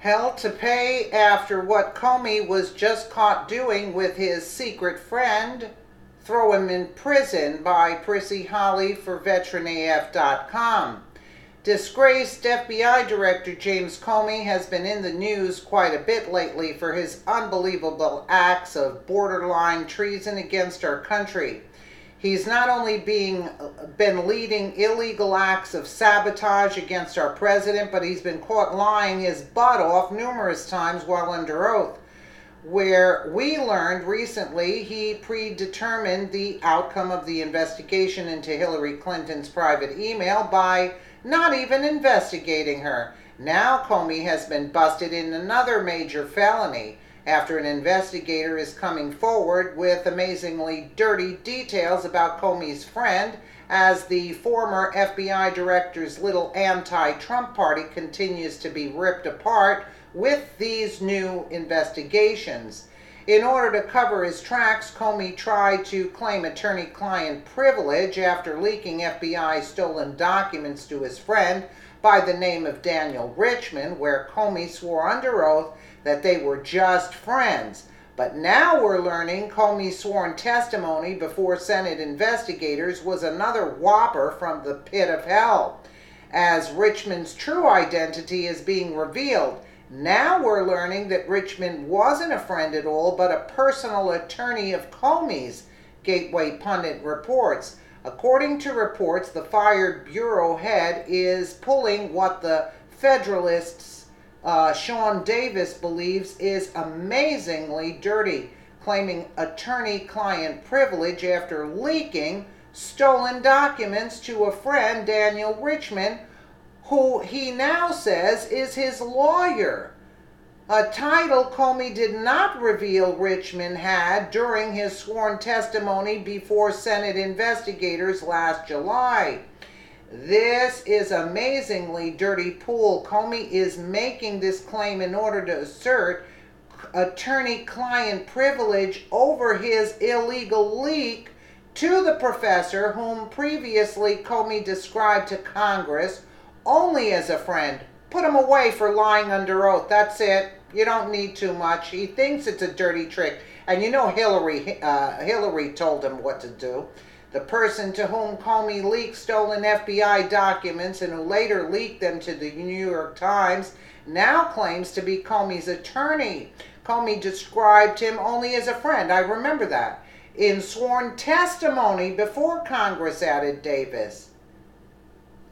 Hell to pay after what Comey was just caught doing with his secret friend. Throw him in prison by Prissy Holly for VeteranAF.com. Disgraced FBI Director James Comey has been in the news quite a bit lately for his unbelievable acts of borderline treason against our country. He's not only been leading illegal acts of sabotage against our president, but he's been caught lying his butt off numerous times while under oath, where we learned recently he predetermined the outcome of the investigation into Hillary Clinton's private email by not even investigating her. Now Comey has been busted in another major felony after an investigator is coming forward with amazingly dirty details about Comey's friend as the former FBI director's little anti-Trump party continues to be ripped apart with these new investigations. In order to cover his tracks, Comey tried to claim attorney-client privilege after leaking FBI stolen documents to his friend by the name of Daniel Richman, where Comey swore under oath that they were just friends. But now we're learning Comey's sworn testimony before Senate investigators was another whopper from the pit of hell, as Richman's true identity is being revealed. Now we're learning that Richman wasn't a friend at all, but a personal attorney of Comey's, Gateway Pundit reports. According to reports, the fired bureau head is pulling what the Federalists' Sean Davis believes is amazingly dirty, claiming attorney-client privilege after leaking stolen documents to a friend, Daniel Richman, who he now says is his lawyer. A title Comey did not reveal Richman had during his sworn testimony before Senate investigators last July. This is amazingly dirty pool. Comey is making this claim in order to assert attorney-client privilege over his illegal leak to the professor whom previously Comey described to Congress only as a friend. Put him away for lying under oath. That's it. You don't need too much. He thinks it's a dirty trick. And you know Hillary told him what to do. The person to whom Comey leaked stolen FBI documents and who later leaked them to the New York Times now claims to be Comey's attorney. Comey described him only as a friend. I remember that. In sworn testimony before Congress, added Davis.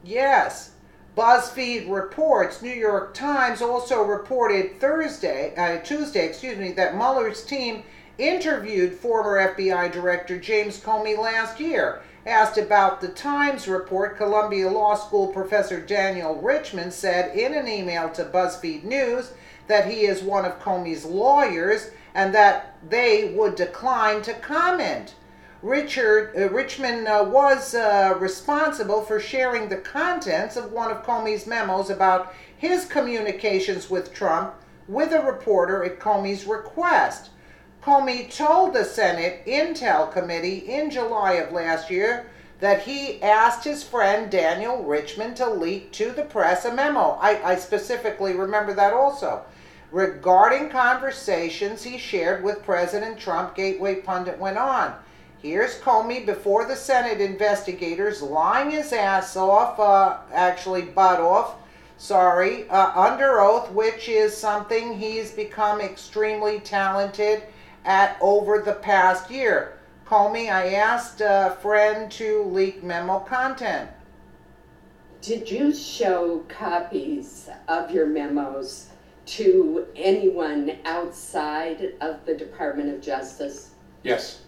Yes. BuzzFeed reports, New York Times also reported Tuesday, that Mueller's team interviewed former FBI Director James Comey last year. Asked about the Times report, Columbia Law School professor Daniel Richman said in an email to BuzzFeed News that he is one of Comey's lawyers and that they would decline to comment. Richman was responsible for sharing the contents of one of Comey's memos about his communications with Trump with a reporter at Comey's request. Comey told the Senate Intel Committee in July of last year that he asked his friend Daniel Richman to leak to the press a memo. I specifically remember that also. Regarding conversations he shared with President Trump, Gateway Pundit went on. Here's Comey before the Senate investigators lying his ass off, under oath, which is something he's become extremely talented at over the past year. Comey, I asked a friend to leak memo content. Did you show copies of your memos to anyone outside of the Department of Justice? Yes.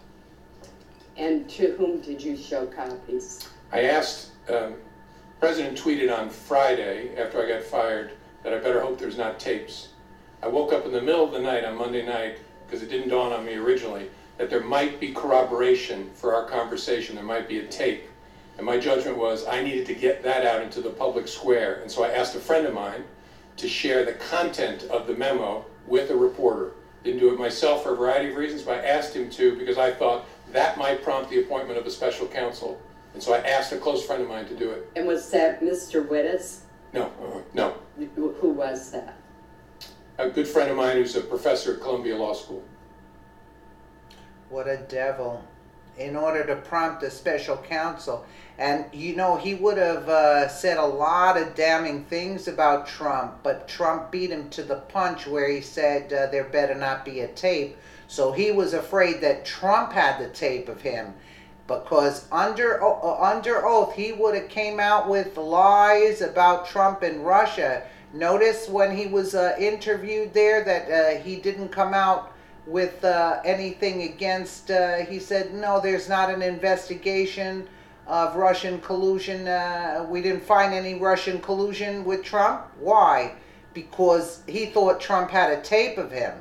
And to whom did you show copies? I asked, President tweeted on Friday after I got fired that I better hope there's not tapes. I woke up in the middle of the night on Monday night, because it didn't dawn on me originally, that there might be corroboration for our conversation, there might be a tape. And my judgment was I needed to get that out into the public square. And so I asked a friend of mine to share the content of the memo with a reporter. Didn't do it myself for a variety of reasons, but I asked him to because I thought that might prompt the appointment of a special counsel. And so I asked a close friend of mine to do it. And was that Mr. Wittes? No, no. Who was that? a good friend of mine who's a professor at Columbia Law School. What a devil. In order to prompt a special counsel. And, you know, he would have said a lot of damning things about Trump, but Trump beat him to the punch where he said there better not be a tape. So he was afraid that Trump had the tape of him, because under oath he would have came out with lies about Trump and Russia. Notice when he was interviewed there that he didn't come out with anything against, he said, no, there's not an investigation of Russian collusion. We didn't find any Russian collusion with Trump. Why? Because he thought Trump had a tape of him,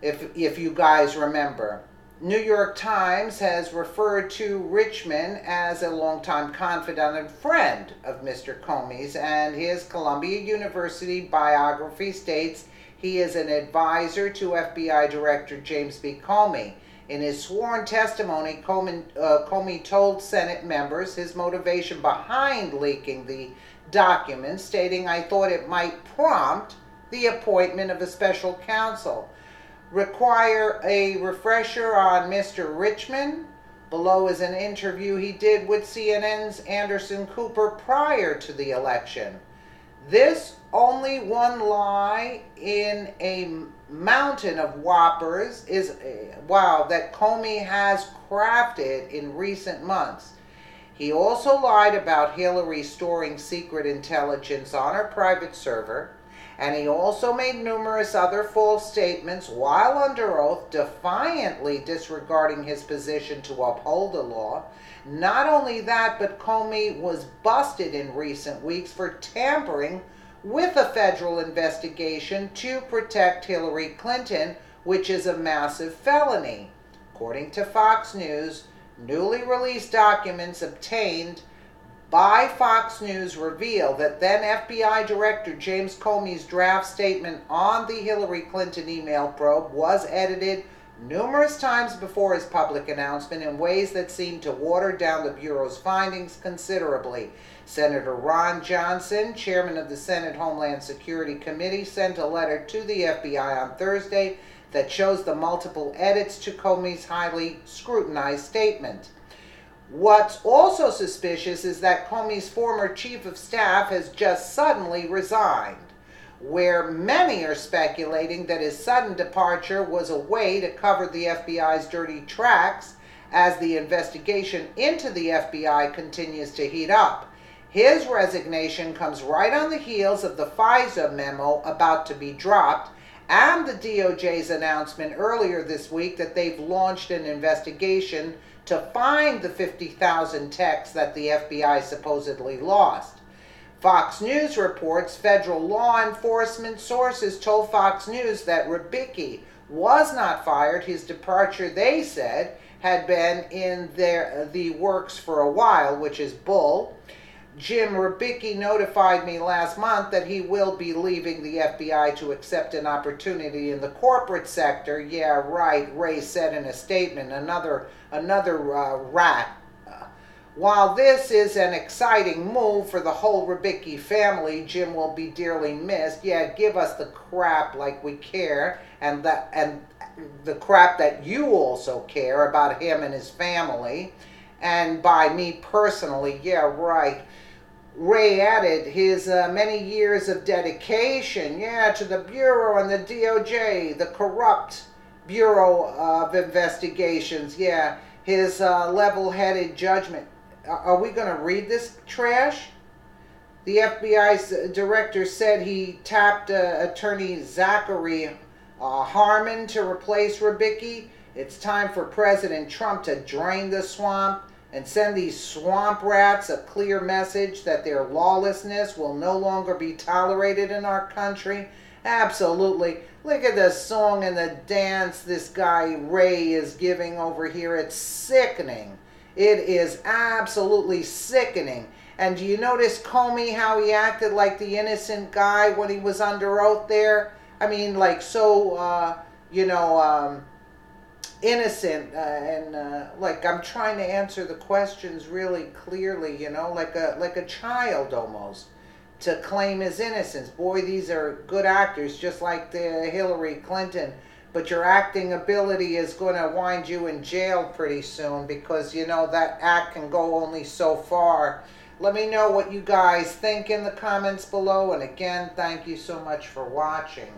if you guys remember. New York Times has referred to Richman as a longtime confidant and friend of Mr. Comey's, and his Columbia University biography states he is an advisor to FBI Director James B. Comey. In his sworn testimony, Comey told Senate members his motivation behind leaking the documents, stating, "I thought it might prompt the appointment of a special counsel." Require a refresher on Mr. Richman? Below is an interview he did with CNN's Anderson Cooper prior to the election. This only one lie in a mountain of whoppers is, that Comey has crafted in recent months. He also lied about Hillary storing secret intelligence on her private server, and he also made numerous other false statements while under oath, defiantly disregarding his position to uphold the law. Not only that, but Comey was busted in recent weeks for tampering with a federal investigation to protect Hillary Clinton, which is a massive felony. According to Fox News, newly released documents obtained by Fox News reveal that then FBI Director James Comey's draft statement on the Hillary Clinton email probe was edited numerous times before his public announcement in ways that seemed to water down the Bureau's findings considerably. Senator Ron Johnson, chairman of the Senate Homeland Security Committee, sent a letter to the FBI on Thursday that shows the multiple edits to Comey's highly scrutinized statement. What's also suspicious is that Comey's former chief of staff has just suddenly resigned, where many are speculating that his sudden departure was a way to cover the FBI's dirty tracks as the investigation into the FBI continues to heat up. His resignation comes right on the heels of the FISA memo about to be dropped and the DOJ's announcement earlier this week that they've launched an investigation to find the 50,000 texts that the FBI supposedly lost. Fox News reports federal law enforcement sources told Fox News that Rybicki was not fired. His departure, they said, had been in the works for a while, which is bull. Jim Rybicki notified me last month that he will be leaving the FBI to accept an opportunity in the corporate sector. Yeah, right, Ray said in a statement, another rat. While this is an exciting move for the whole Rybicki family, Jim will be dearly missed. Yeah, give us the crap like we care, and the crap that you also care about him and his family. And by me personally, yeah, right. Ray added his many years of dedication, to the Bureau and the DOJ, the corrupt Bureau of Investigations, his level-headed judgment. Are we going to read this trash? The FBI's director said he tapped attorney Zachary Harmon to replace Rybicki. It's time for President Trump to drain the swamp and send these swamp rats a clear message that their lawlessness will no longer be tolerated in our country. Absolutely. Look at the song and the dance this guy Ray is giving over here. It's sickening. It is absolutely sickening. And do you notice Comey, how he acted like the innocent guy when he was under oath there? I mean, like so, innocent, like I'm trying to answer the questions really clearly, like a child almost. to claim his innocence. Boy, these are good actors, just like the Hillary Clinton. But your acting ability is going to wind you in jail pretty soon, because, you know, that act can go only so far. Let me know what you guys think in the comments below. And again, thank you so much for watching.